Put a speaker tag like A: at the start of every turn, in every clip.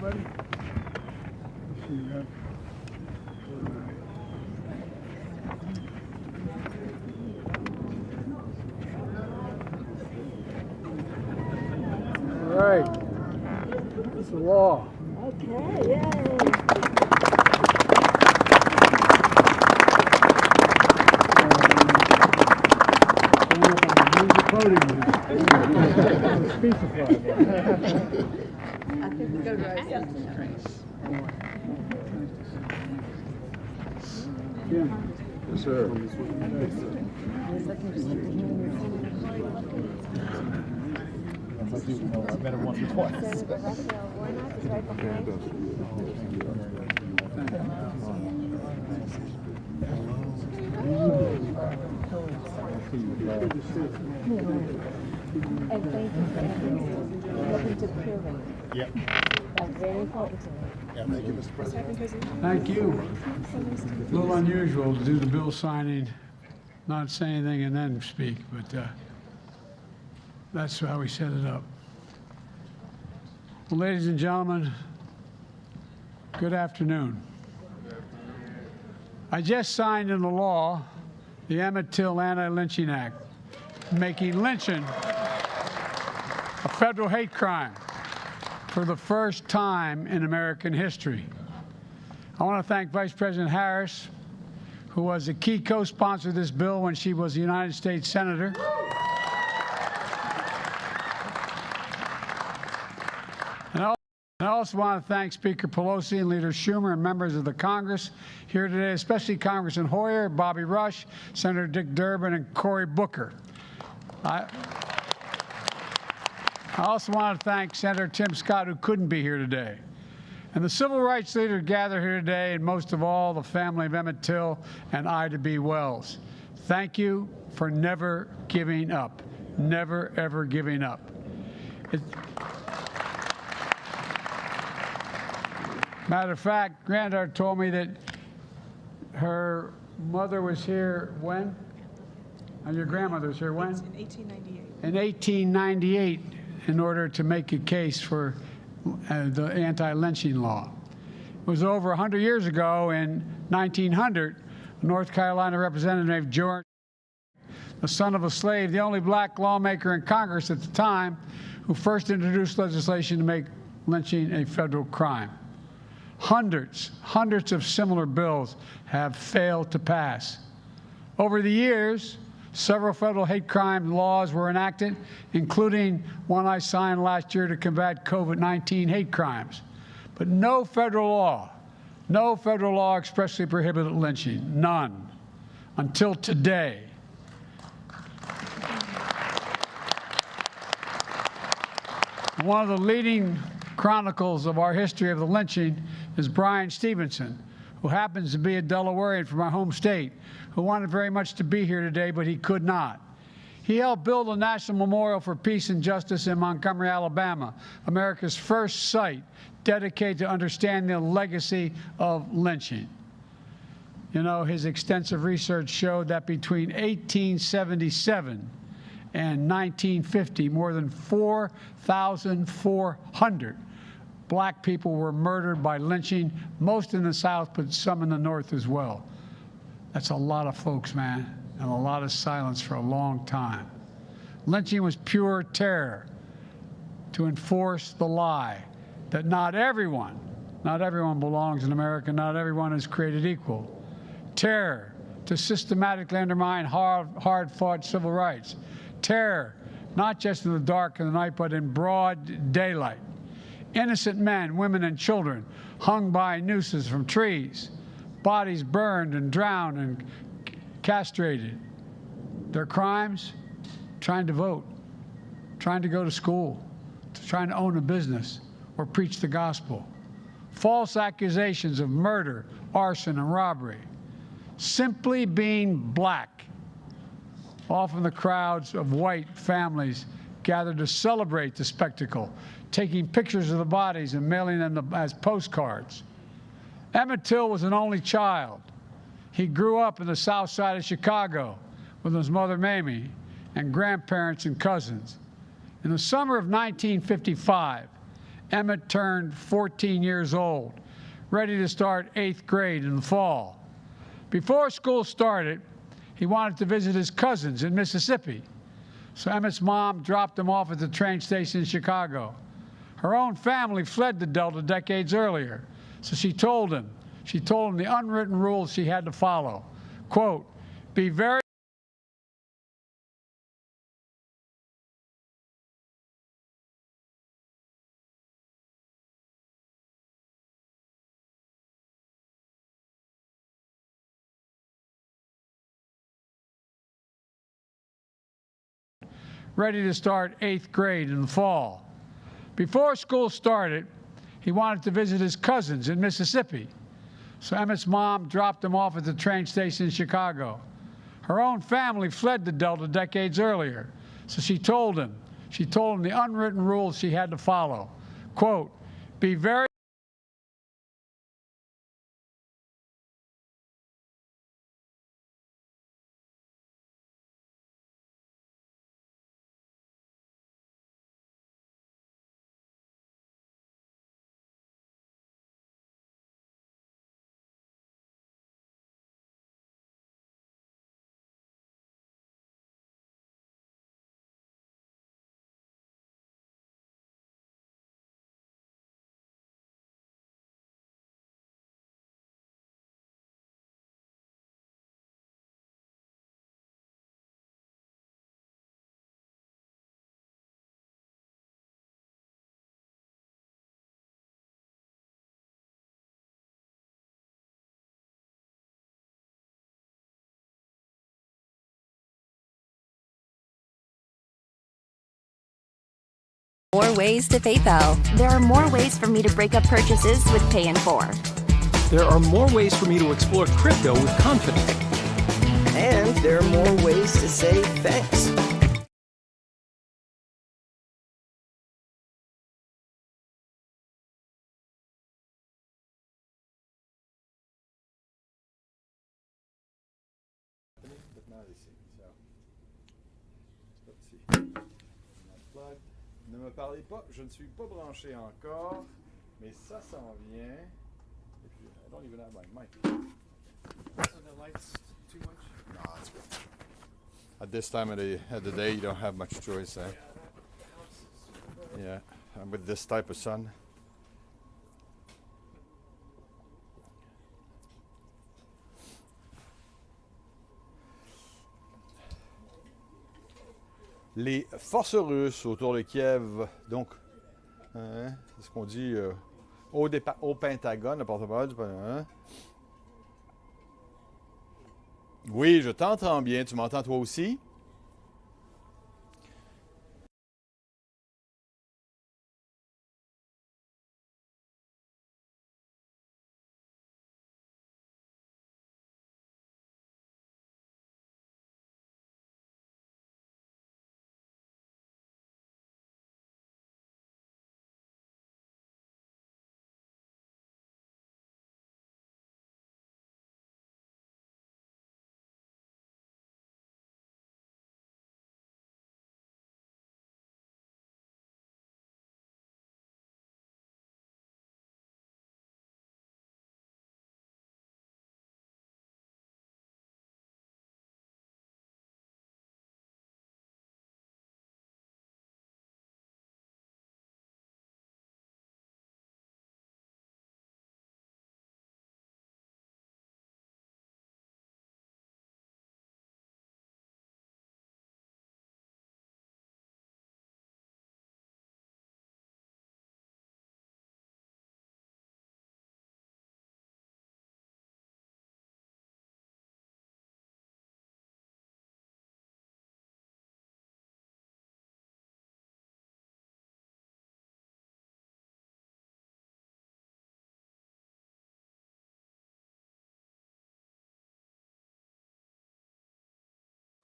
A: buddy? See you, man. All right. It's the law.
B: Okay, yay. I think we go right down to the race.
C: Yes, sir.
D: I met her once or twice.
B: And thank you for looking to the peer review.
D: Yep.
B: That's very important to me.
D: Yeah, thank you, Mr. President.
A: Thank you. A little unusual to do the bill signing, not say anything and then speak, but that's how we set it up. Well, ladies and gentlemen, good afternoon. I just signed into law the Emmett Till Anti-Lynching Act, making lynching a federal hate crime for the first time in American history. I want to thank Vice President Harris, who was a key co-sponsor of this bill when she was a United States Senator. And I also want to thank Speaker Pelosi and Leader Schumer and members of the Congress here today, especially Congressman Hoyer, Bobby Rush, Senator Dick Durbin, and Cory Booker. I also want to thank Senator Tim Scott, who couldn't be here today, and the civil rights leaders gathered here today, and most of all, the family of Emmett Till and Ida B. Wells. Thank you for never giving up, never, ever giving up. Matter of fact, granddaughter told me that her mother was here when? And your grandmother was here when?
E: In 1898.
A: In 1898, in order to make a case for the anti-lynching law. It was over 100 years ago, in 1900, a North Carolina representative named George, the son of a slave, the only black lawmaker in Congress at the time, who first introduced legislation to make lynching a federal crime. Hundreds of similar bills have failed to pass. Over the years, several federal hate crime laws were enacted, including one I signed last year to combat COVID-19 hate crimes. But no federal law expressly prohibited lynching, none, until today. One of the leading chronicles of our history of the lynching is Brian Stevenson, who happens to be a Delawarean from my home state, who wanted very much to be here today, but he could not. He helped build a National Memorial for Peace and Justice in Montgomery, Alabama, America's first site dedicated to understanding the legacy of lynching. You know, his extensive research showed that between 1877 and 1950, more than 4,400 black people were murdered by lynching, most in the South, but some in the North as well. That's a lot of folks, man, and a lot of silence for a long time. Lynching was pure terror to enforce the lie that not everyone belongs in America, not everyone is created equal. Terror to systematically undermine hard-fought civil rights. Terror, not just in the dark of the night, but in broad daylight. Innocent men, women, and children hung by nooses from trees, bodies burned and drowned and castrated. Their crimes? Trying to vote, trying to go to school, trying to own a business or preach the gospel. False accusations of murder, arson, and robbery. Simply being black. Often the crowds of white families gathered to celebrate the spectacle, taking pictures of the bodies and mailing them as postcards. Emmett Till was an only child. He grew up in the south side of Chicago with his mother, Mamie, and grandparents and cousins. In the summer of 1955, Emmett turned 14 years old, ready to start 8th grade in the fall. Before school started, he wanted to visit his cousins in Mississippi. So Emmett's mom dropped him off at the train station in Chicago. Her own family fled the Delta decades earlier, so she told him the unwritten rules she had to follow. Quote, be very ready to start 8th grade in the fall. Before school started, he wanted to visit his cousins in Mississippi. So Emmett's mom dropped him off at the train station in Chicago. Her own family fled the Delta decades earlier, so she told him the unwritten rules she had to follow. Quote, be very
C: More ways to PayPal.
E: There are more ways for me to break up purchases with Pay in 4.
F: There are more ways for me to explore crypto with confidence.
G: And there are more ways to say thanks.
D: Ne me parlez pas, je ne suis pas branché encore, mais ça s'en vient. Et puis, I don't even have my mic. So the light's too much? No, that's good. At this time of the day, you don't have much choice, eh? Yeah, and with this type of sun. Les forces russes autour de Kiev, donc, hein, c'est ce qu'on dit au Pentagone, le porte-parole du Pentagone. Oui, je t'entends bien. Tu m'entends toi aussi?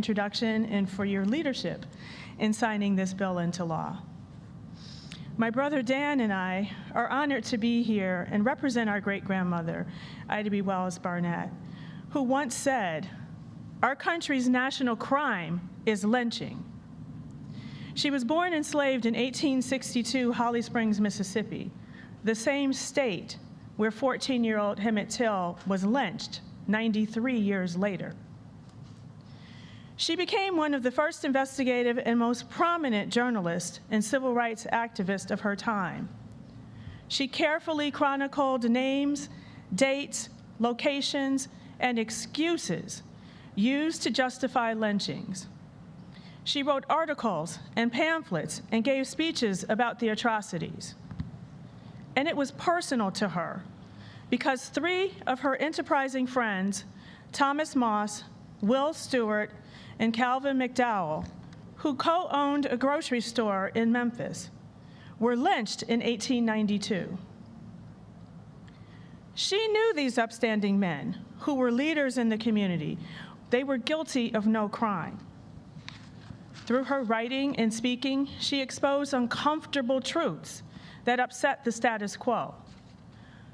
B: Introduction and for your leadership in signing this bill into law. My brother Dan and I are honored to be here and represent our great-grandmother, Ida B. Wells Barnett, who once said, "Our country's national crime is lynching." She was born enslaved in 1862, Holly Springs, Mississippi, the same state where 14-year-old Emmett Till was lynched 93 years later. She became one of the first investigative and most prominent journalists and civil rights activists of her time. She carefully chronicled names, dates, locations, and excuses used to justify lynchings. She wrote articles and pamphlets and gave speeches about the atrocities. And it was personal to her because 3 of her enterprising friends, Thomas Moss, Will Stewart, and Calvin McDowell, who co-owned a grocery store in Memphis, were lynched in 1892. She knew these upstanding men who were leaders in the community. They were guilty of no crime. Through her writing and speaking, she exposed uncomfortable truths that upset the status quo.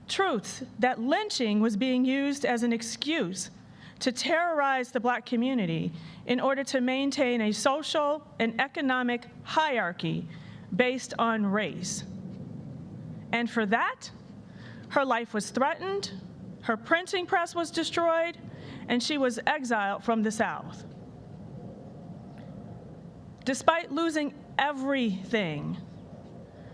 B: Truths that lynching was being used as an excuse to terrorize the Black community in order to maintain a social and economic hierarchy based on race. And for that, her life was threatened, her printing press was destroyed, and she was exiled from the South. Despite losing everything,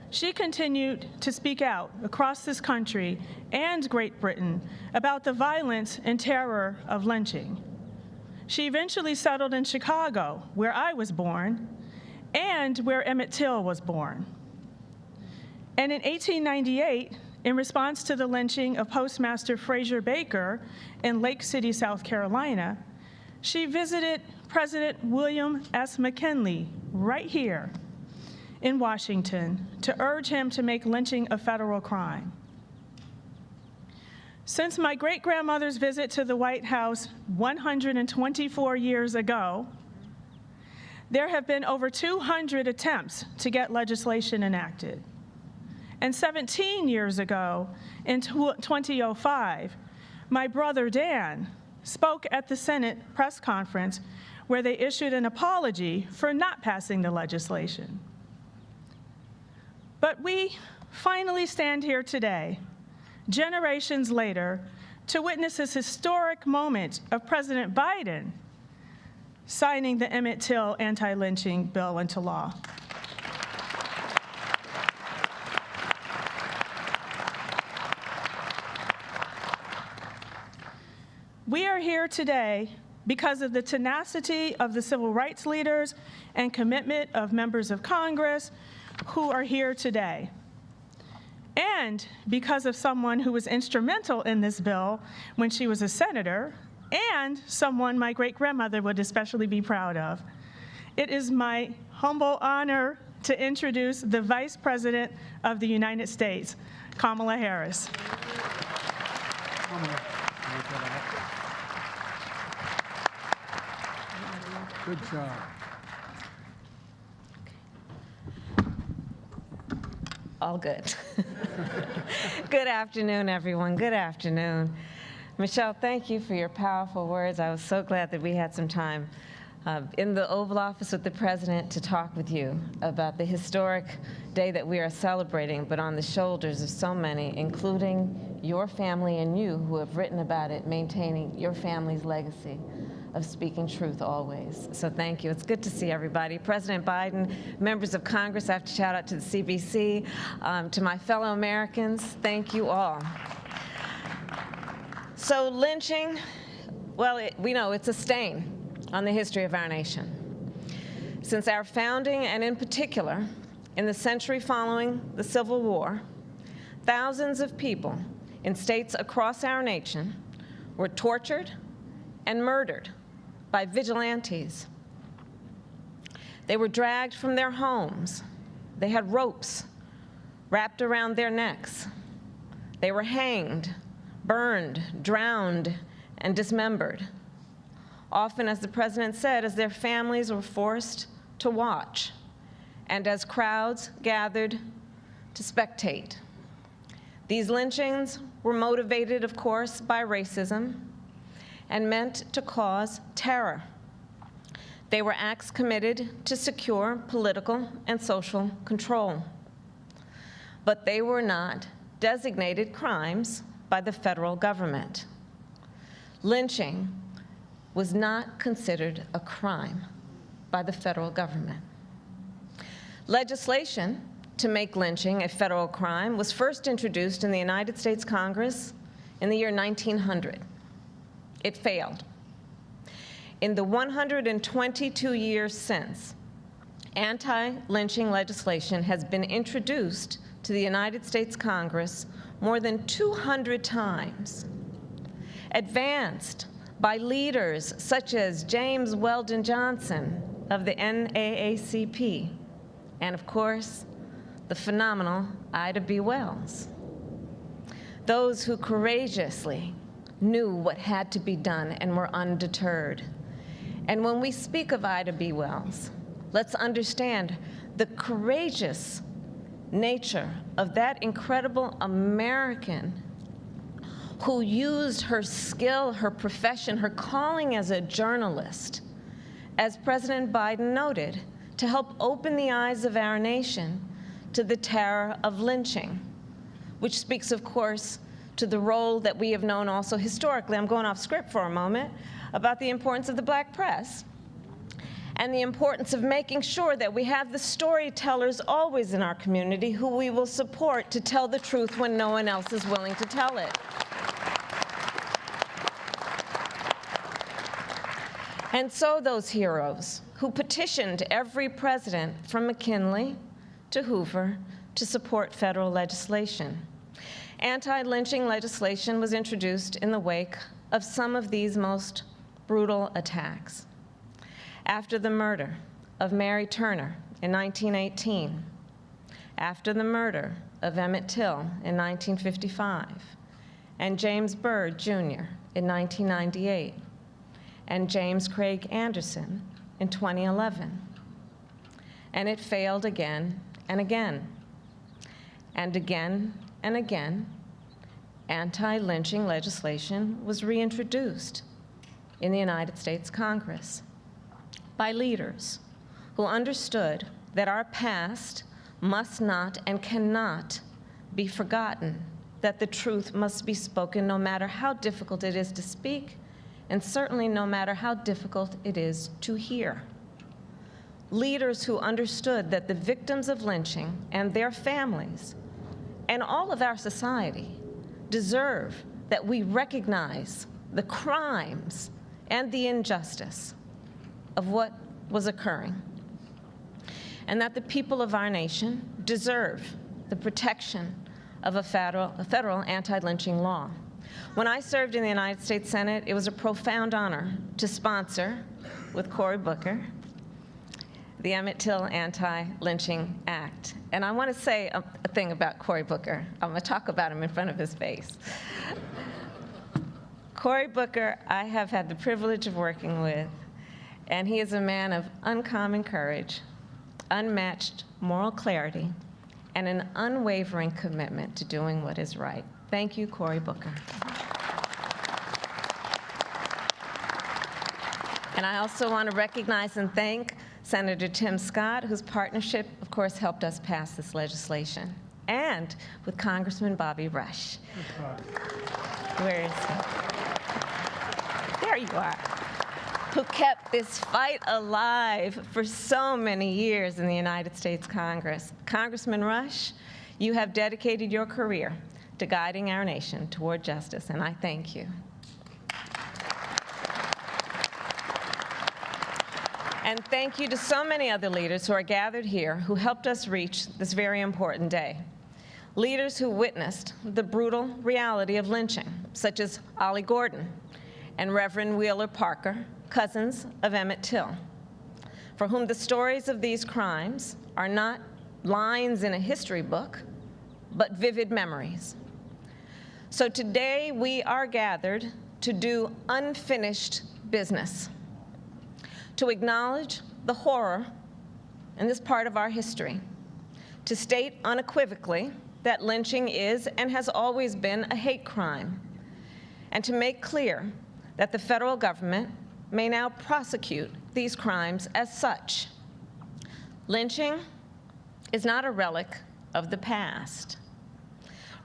B: she continued to speak out across this country and Great Britain about the violence and terror of lynching. She eventually settled in Chicago, where I was born, and where Emmett Till was born. And in 1898, in response to the lynching of Postmaster Fraser Baker in Lake City, South Carolina, she visited President William S. McKinley right here in Washington to urge him to make lynching a federal crime. Since my great-grandmother's visit to the White House 124 years ago, there have been over 200 attempts to get legislation enacted. And 17 years ago, in 2005, my brother Dan spoke at the Senate press conference where they issued an apology for not passing the legislation. But we finally stand here today, generations later, to witness this historic moment of President Biden signing the Emmett Till anti-lynching bill into law. We are here today because of the tenacity of the civil rights leaders and commitment of members of Congress who are here today. And because of someone who was instrumental in this bill when she was a senator, and someone my great-grandmother would especially be proud of. It is my humble honor to introduce the Vice President of the United States, Kamala Harris.
A: Good job.
H: All good. Good afternoon, everyone. Good afternoon. Michelle, thank you for your powerful words. I was so glad that we had some time in the Oval Office with the President to talk with you about the historic day that we are celebrating, but on the shoulders of so many, including your family and you who have written about it, maintaining your family's legacy of speaking truth always. So thank you. It's good to see everybody. President Biden, members of Congress, I have to shout out to the CBC, to my fellow Americans, thank you all. So lynching, well, we know it's a stain on the history of our nation. Since our founding, and in particular, in the century following the Civil War, thousands of people in states across our nation were tortured and murdered by vigilantes. They were dragged from their homes. They had ropes wrapped around their necks. They were hanged, burned, drowned, and dismembered. Often, as the President said, as their families were forced to watch and as crowds gathered to spectate. These lynchings were motivated, of course, by racism and meant to cause terror. They were acts committed to secure political and social control. But they were not designated crimes by the federal government. Lynching was not considered a crime by the federal government. Legislation to make lynching a federal crime was first introduced in the United States Congress in the year 1900. It failed. In the 122 years since, anti-lynching legislation has been introduced to the United States Congress more than 200 times, advanced by leaders such as James Weldon Johnson of the NAACP, and of course, the phenomenal Ida B. Wells. Those who courageously knew what had to be done and were undeterred. And when we speak of Ida B. Wells, let's understand the courageous nature of that incredible American who used her skill, her profession, her calling as a journalist, as President Biden noted, to help open the eyes of our nation to the terror of lynching, which speaks, of course, to the role that we have known also historically. I'm going off script for a moment, about the importance of the black press and the importance of making sure that we have the storytellers always in our community who we will support to tell the truth when no one else is willing to tell it. And so those heroes who petitioned every president from McKinley to Hoover to support federal legislation. Anti-lynching legislation was introduced in the wake of some of these most brutal attacks. After the murder of Mary Turner in 1918, after the murder of Emmett Till in 1955, and James Byrd, Jr. in 1998, and James Craig Anderson in 2011. And it failed again and again. And again and again, anti-lynching legislation was reintroduced in the United States Congress by leaders who understood that our past must not and cannot be forgotten, that the truth must be spoken no matter how difficult it is to speak, and certainly no matter how difficult it is to hear. Leaders who understood that the victims of lynching and their families and all of our society deserve that we recognize the crimes and the injustice of what was occurring, and that the people of our nation deserve the protection of a federal anti-lynching law. When I served in the United States Senate, it was a profound honor to sponsor, with Cory Booker, the Emmett Till Anti-Lynching Act. And I want to say a thing about Cory Booker. I'm going to talk about him in front of his face. Cory Booker, I have had the privilege of working with, and he is a man of uncommon courage, unmatched moral clarity, and an unwavering commitment to doing what is right. Thank you, Cory Booker. And I also want to recognize and thank Senator Tim Scott, whose partnership, of course, helped us pass this legislation, and with Congressman Bobby Rush. Where is he? There you are. Who kept this fight alive for so many years in the United States Congress. Congressman Rush, you have dedicated your career to guiding our nation toward justice, and I thank you. And thank you to so many other leaders who are gathered here who helped us reach this very important day. Leaders who witnessed the brutal reality of lynching, such as Ollie Gordon and Reverend Wheeler Parker, cousins of Emmett Till, for whom the stories of these crimes are not lines in a history book, but vivid memories. So today we are gathered to do unfinished business, to acknowledge the horror in this part of our history, to state unequivocally that lynching is and has always been a hate crime, and to make clear that the federal government may now prosecute these crimes as such. Lynching is not a relic of the past.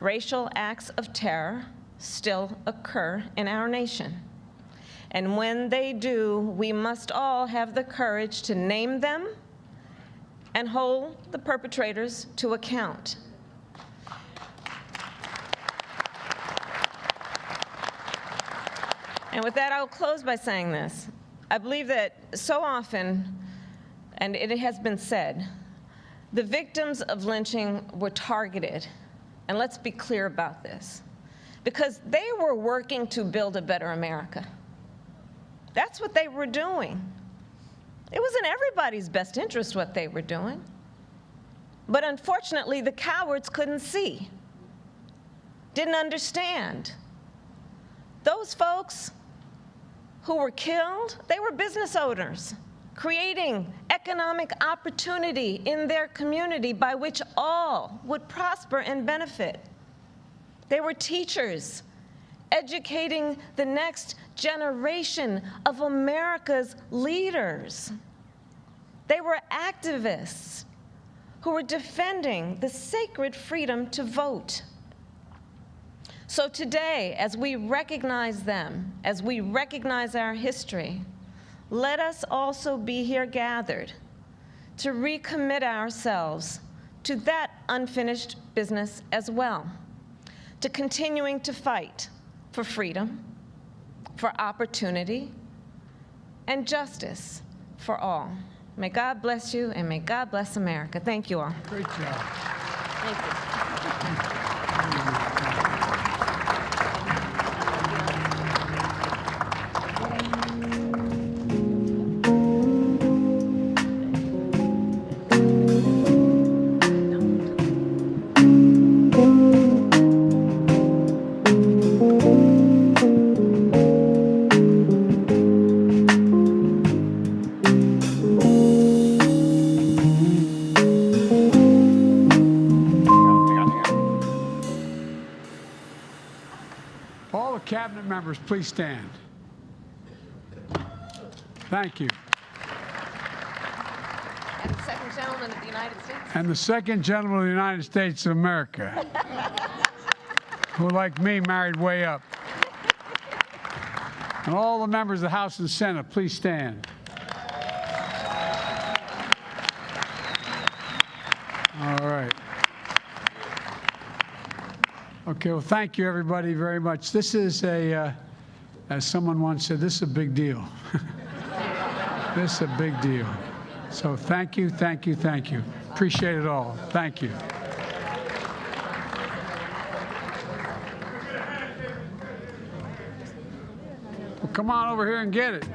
H: Racial acts of terror still occur in our nation. And when they do, we must all have the courage to name them and hold the perpetrators to account. And with that, I'll close by saying this. I believe that so often, and it has been said, the victims of lynching were targeted. And let's be clear about this, because they were working to build a better America. That's what they were doing. It was in everybody's best interest what they were doing. But unfortunately, the cowards couldn't see, didn't understand. Those folks who were killed, they were business owners, creating economic opportunity in their community by which all would prosper and benefit. They were teachers, educating the next generation of America's leaders. They were activists who were defending the sacred freedom to vote. So today, as we recognize them, as we recognize our history, let us also be here gathered to recommit ourselves to that unfinished business as well, to continuing to fight for freedom, for opportunity, and justice for all. May God bless you, and may God bless America. Thank you all.
A: Great job.
H: Thank you.
A: All the cabinet members, please stand. Thank you.
H: And the second gentleman of the United States.
A: And the second gentleman of the United States of America, who, like me, married way up. And all the members of the House and Senate, please stand. All right. Okay, well, thank you, everybody, very much. This is a, as someone once said, this is a big deal. This is a big deal. So thank you, thank you, thank you. Appreciate it all. Thank you. Well, come on over here and get it.